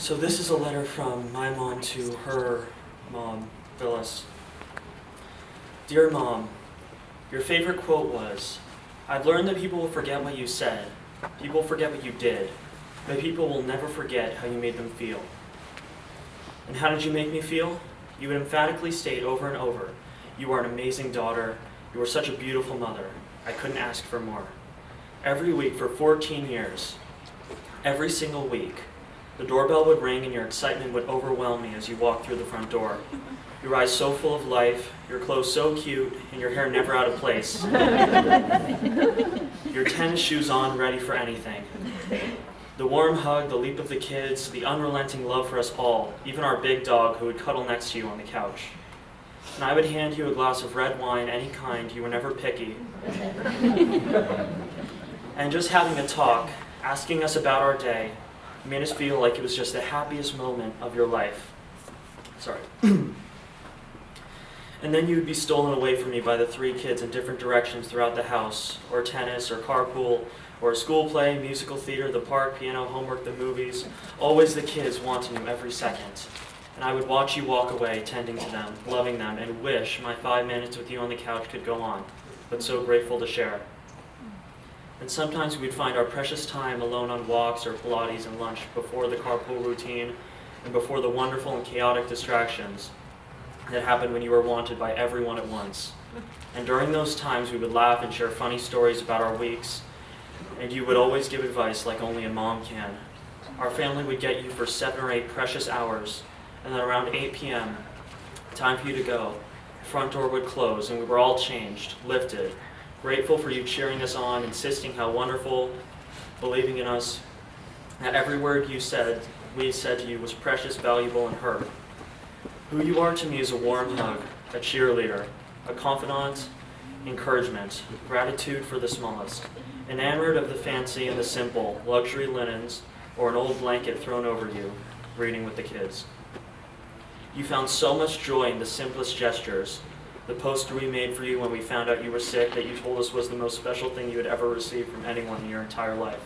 So this is a letter from my mom to her mom, Phyllis. Dear Mom, your favorite quote was, "I've learned that people will forget what you said, people forget what you did, but people will never forget how you made them feel." And how did you make me feel? You would emphatically state over and over, "You are an amazing daughter, you are such a beautiful mother. I couldn't ask for more." Every week for 14 years, every single week, the doorbell would ring and your excitement would overwhelm me as you walked through the front door. Your eyes so full of life, your clothes so cute, and your hair never out of place. Your tennis shoes on, ready for anything. The warm hug, the leap of the kids, the unrelenting love for us all, even our big dog who would cuddle next to you on the couch. And I would hand you a glass of red wine, any kind, you were never picky. And just having a talk, asking us about our day, made us feel like it was just the happiest moment of your life. Sorry. And then you would be stolen away from me by the three kids in different directions throughout the house, or tennis, or carpool, or a school play, musical theater, the park, piano, homework, the movies. Always the kids wanting you every second. And I would watch you walk away, tending to them, loving them, and wish my 5 minutes with you on the couch could go on, but so grateful to share. And sometimes we'd find our precious time alone on walks or Pilates and lunch before the carpool routine and before the wonderful and chaotic distractions that happened when you were wanted by everyone at once. And during those times we would laugh and share funny stories about our weeks, and you would always give advice like only a mom can. Our family would get you for 7 or 8 precious hours, and then around 8 p.m., time for you to go. The front door would close and we were all changed, lifted, grateful for you cheering us on, insisting how wonderful, believing in us, that every word we said to you was precious, valuable, and heard. Who you are to me is a warm hug, a cheerleader, a confidant, encouragement, gratitude for the smallest, enamored of the fancy and the simple, luxury linens, or an old blanket thrown over you, reading with the kids. You found so much joy in the simplest gestures. The poster we made for you when we found out you were sick that you told us was the most special thing you had ever received from anyone in your entire life.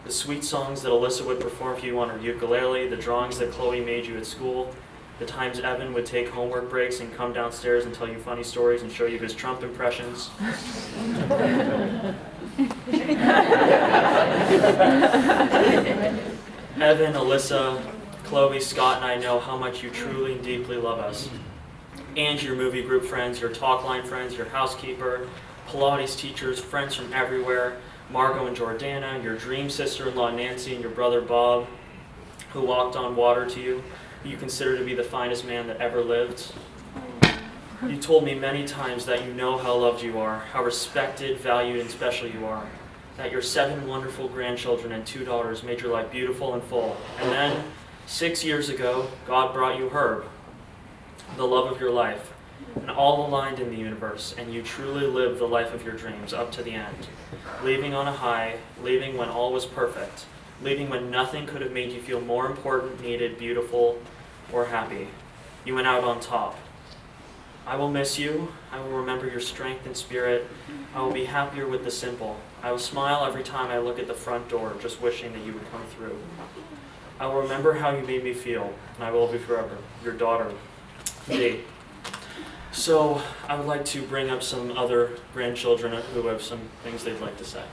The sweet songs that Alyssa would perform for you on her ukulele, the drawings that Chloe made you at school, the times Evan would take homework breaks and come downstairs and tell you funny stories and show you his Trump impressions. Evan, Alyssa, Chloe, Scott, and I know how much you truly and deeply love us. And your movie group friends, your talk line friends, your housekeeper, Pilates teachers, friends from everywhere, Margot and Jordana, your dream sister-in-law Nancy, and your brother Bob, who walked on water to you, who you consider to be the finest man that ever lived. You told me many times that you know how loved you are, how respected, valued, and special you are, that your 7 wonderful grandchildren and 2 daughters made your life beautiful and full. And then, 6 years ago, God brought you Herb, the love of your life, and all aligned in the universe, and you truly lived the life of your dreams up to the end, leaving on a high, leaving when all was perfect, leaving when nothing could have made you feel more important, needed, beautiful, or happy. You went out on top. I will miss you. I will remember your strength and spirit. I will be happier with the simple. I will smile every time I look at the front door, just wishing that you would come through. I will remember how you made me feel, and I will be forever your daughter, Dee. So I would like to bring up some other grandchildren who have some things they'd like to say.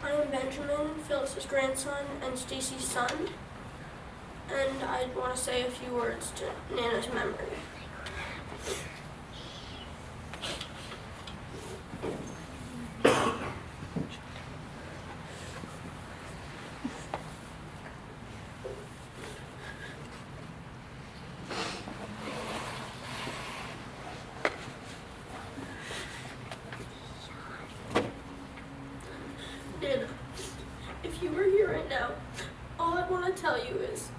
I'm Benjamin, Phyllis's grandson, and Stacy's son, and I'd want to say a few words to Nana's memory. Nana, if you were here right now, all I want to tell you is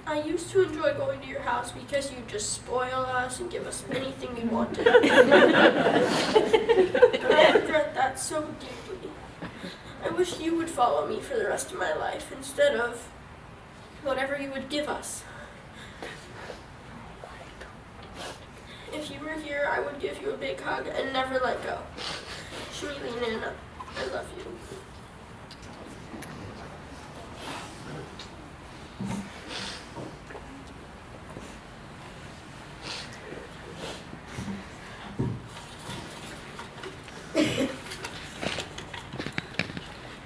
I used to enjoy going to your house because you just spoil us and give us anything we wanted. And I regret that so deeply. I wish you would follow me for the rest of my life instead of whatever you would give us. If you were here, I would give you a big hug and never let go. Sweetly, Nana, I love you.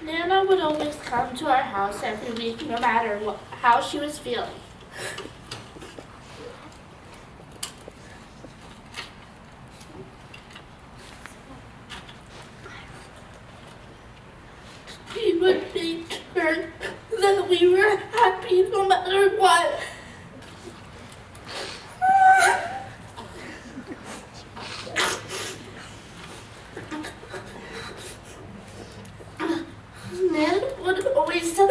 Nana would always come to our house every week, no matter how she was feeling. He would make sure that we were happy no matter what. Nana would always tell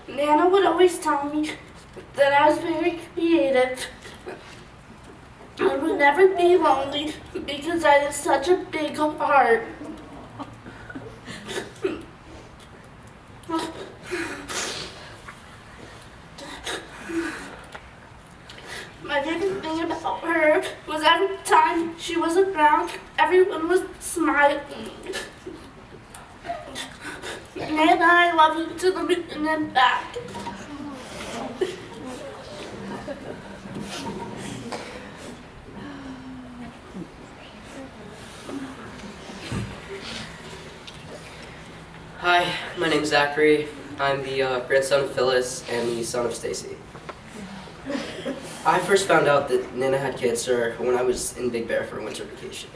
Nana would always tell me that I was very creative. I would never be lonely because I had such a big heart. My favorite thing about her was every time she was around, everyone was smiling. Nana, I love you to the moon and back. Hi, my name's Zachary. I'm the grandson of Phyllis and the son of Stacy. I first found out that Nana had cancer when I was in Big Bear for winter vacation.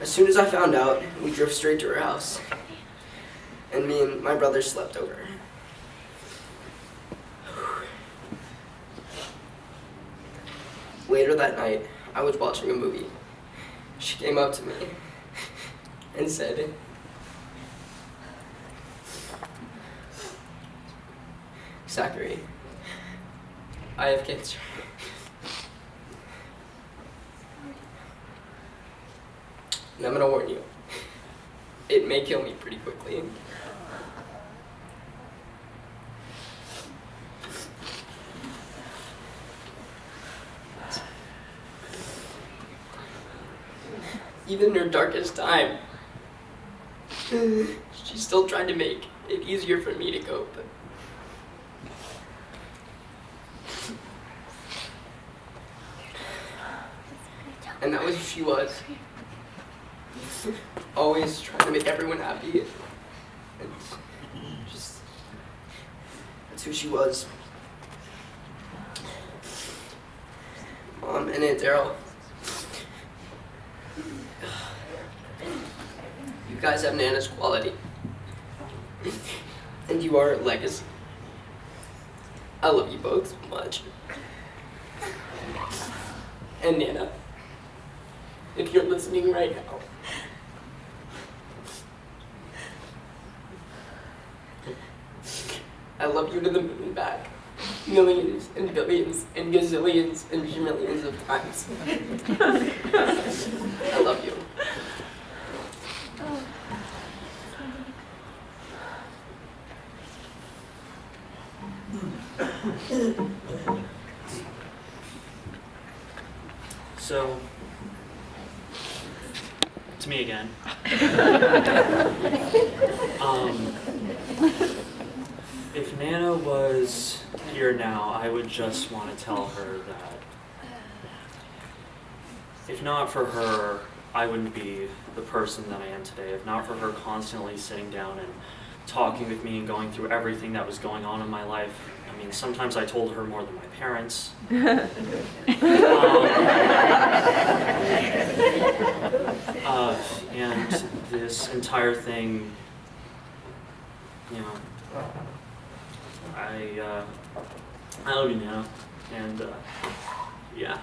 As soon as I found out, we drove straight to her house, and me and my brother slept over. Later that night, I was watching a movie. She came up to me and said, "Zachary, I have cancer. And I'm gonna warn you, it may kill me pretty quickly." Even in her darkest time, she still tried to make it easier for me to cope. And that was who she was. Always trying to make everyone happy. And just, that's who she was. Mom and Aunt Daryl, you guys have Nana's quality. And you are her legacy. I love you both so much. And Nana, if you're listening right now, I love you to the moon and back. Millions and billions and gazillions and millions of times. I love you. So, it's me again. If Nana was here now, I would just want to tell her that if not for her, I wouldn't be the person that I am today. If not for her constantly sitting down and talking with me and going through everything that was going on in my life. I mean, sometimes I told her more than my parents. And this entire thing, you know, I love you now, and yeah.